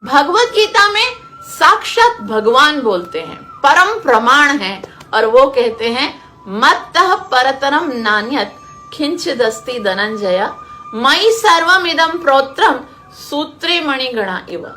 भगवत गीता में साक्षात भगवान बोलते हैं, परम प्रमाण है, और वो कहते हैं मत्तः परतरम नान्यत किंचिदस्ति धनंजय मयि सर्वमिदं प्रोत्रम सूत्रे मणिगणा इव।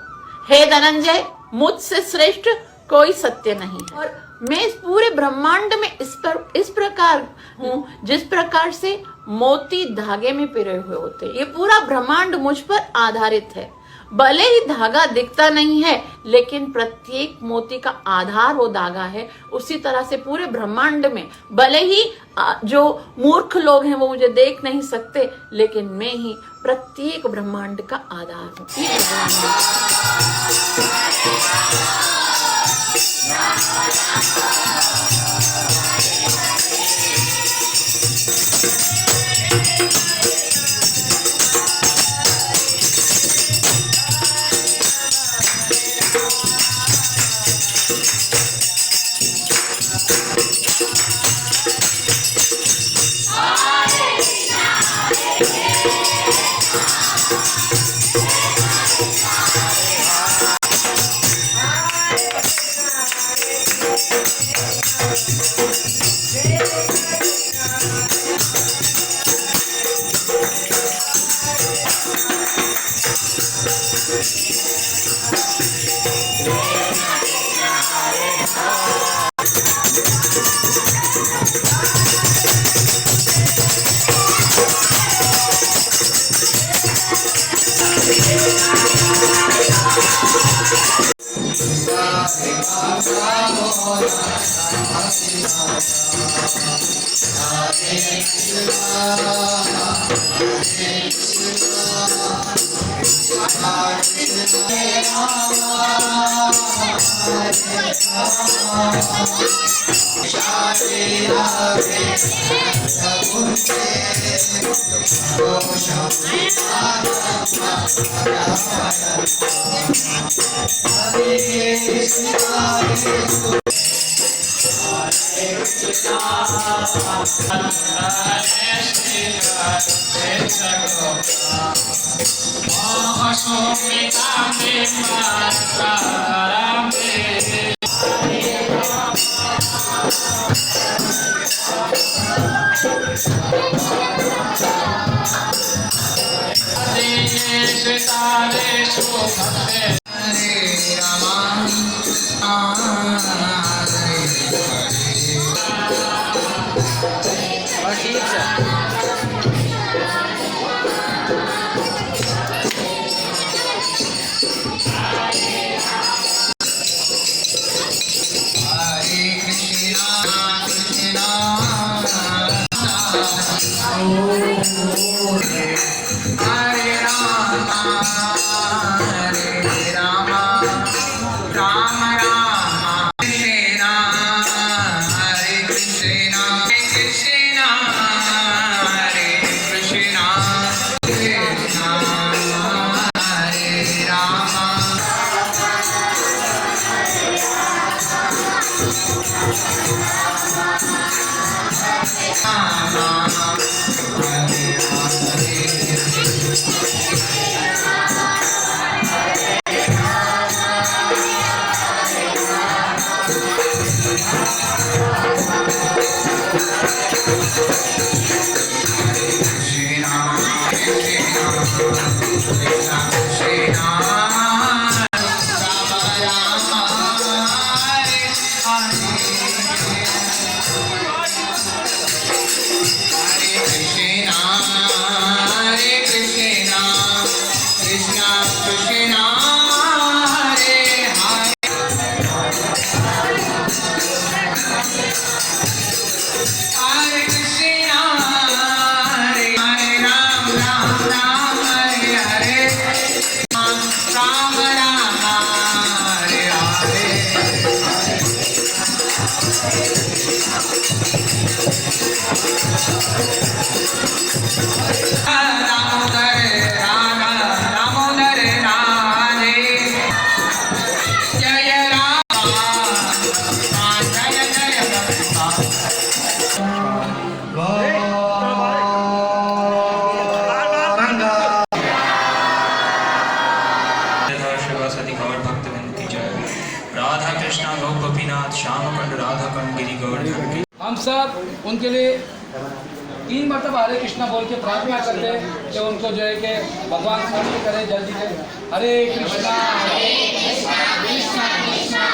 हे धनंजय, मुझसे श्रेष्ठ कोई सत्य नहीं है और मैं इस पूरे ब्रह्मांड में इस प्रकार हूँ जिस प्रकार से मोती धागे में पिरोए हुए होते हैं। ये पूरा ब्रह्मांड मुझ पर आधारित है। भले ही धागा दिखता नहीं है, लेकिन प्रत्येक मोती का आधार वो धागा है। उसी तरह से पूरे ब्रह्मांड में भले ही जो मूर्ख लोग हैं वो मुझे देख नहीं सकते, लेकिन मैं ही प्रत्येक ब्रह्मांड का आधार हूँ। नौ कपिनाथ श्यामकंड राधाकंड गिरिगौर की। हम सब उनके लिए 3 मरतबा हरे कृष्णा बोल के प्रार्थना करते हैं कि उनको जो है कि भगवान स्मरण करें जल्दी से। हरे कृष्णा कृष्णा कृष्णा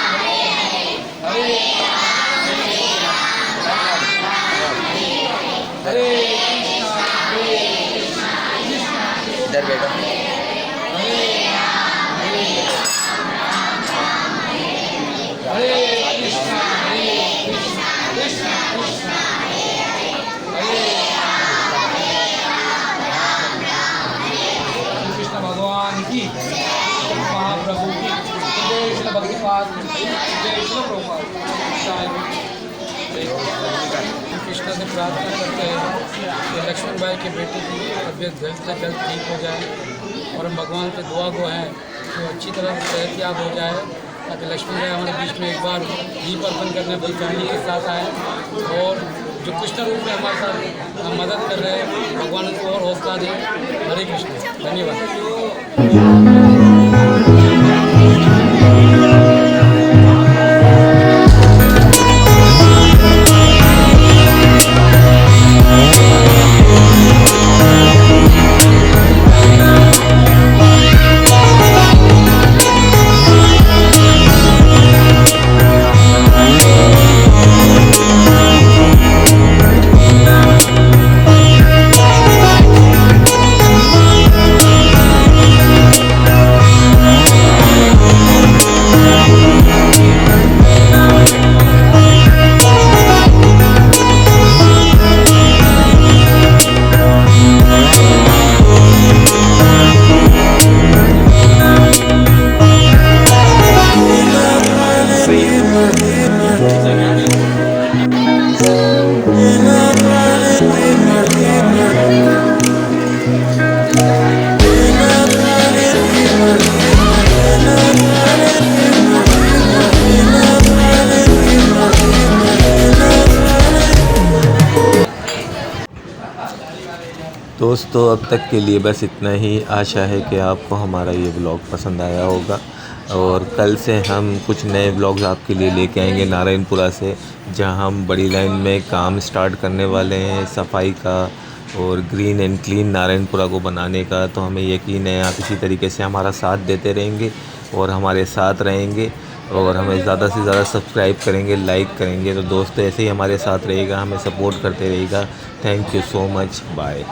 हरे हरे कृष्णा इधर बैठो। हरे कृष्णा कृष्णा कृष्णा कृष्ण भगवान की महाप्रभु की जय श्री भक्तिपाद जय श्री प्रभुपाद। कृष्ण से प्रार्थना करते हैं कि लक्ष्मण भाई के बेटे की तबीयत जल्द से जल्द ठीक हो जाए और हम भगवान से दुआ को हैं कि अच्छी तरह से सेहतयाब हो जाए ताकि लक्ष्मण भाई हमारे बीच में एक बार दीप अर्पण करने अपनी फैमिली के साथ आए और जो कृष्ण रूप में हमारे साथ मदद कर रहे हैं भगवान उनको और हौसला दें। हरे कृष्ण। धन्यवाद। दोस्तों अब तक के लिए बस इतना ही। आशा है कि आपको हमारा ये ब्लॉग पसंद आया होगा और कल से हम कुछ नए ब्लॉग्स आपके लिए लेके आएंगे नारायणपुरा से, जहां हम बड़ी लाइन में काम स्टार्ट करने वाले हैं सफाई का और ग्रीन एंड क्लीन नारायणपुरा को बनाने का। तो हमें यकीन है आप इसी तरीके से हमारा साथ देते रहेंगे और हमारे साथ रहेंगे और हमें ज़्यादा से ज़्यादा सब्सक्राइब करेंगे, लाइक करेंगे। तो दोस्तों ऐसे ही हमारे साथ रहेगा, हमें सपोर्ट करते रहेगा। Thank you so much. Bye.